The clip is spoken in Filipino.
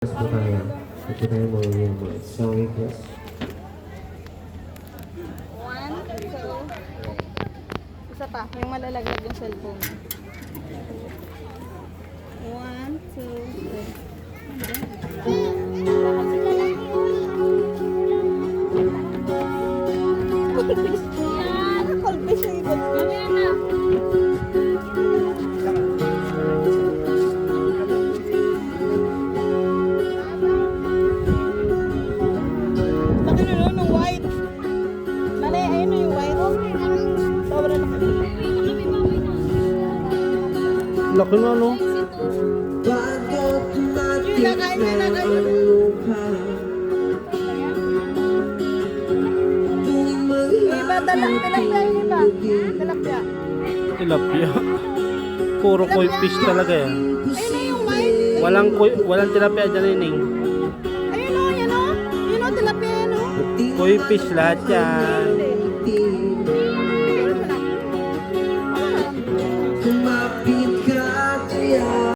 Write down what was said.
Mas po tayo. Ito tayo mga viewers. Shall we guess? 1, 2. Isa pa, yung malalaglag yung cellphone. 1, 2, 3. Kulbis yung ikot. Mamaya na. Laki na nun, yung white. Mali, ayun na yung white. Sobrang laki. Laki na, no? Yung nakain na, nakain. Iba, tilapia yung iba. Tilapia. Tilapia. Puro koi fish talaga yan. Ayun na yung white. Walang tilapia dyan, Nining. Ayun o, yan o. Yun o, tilapia yan o. Koi fish lahat yan.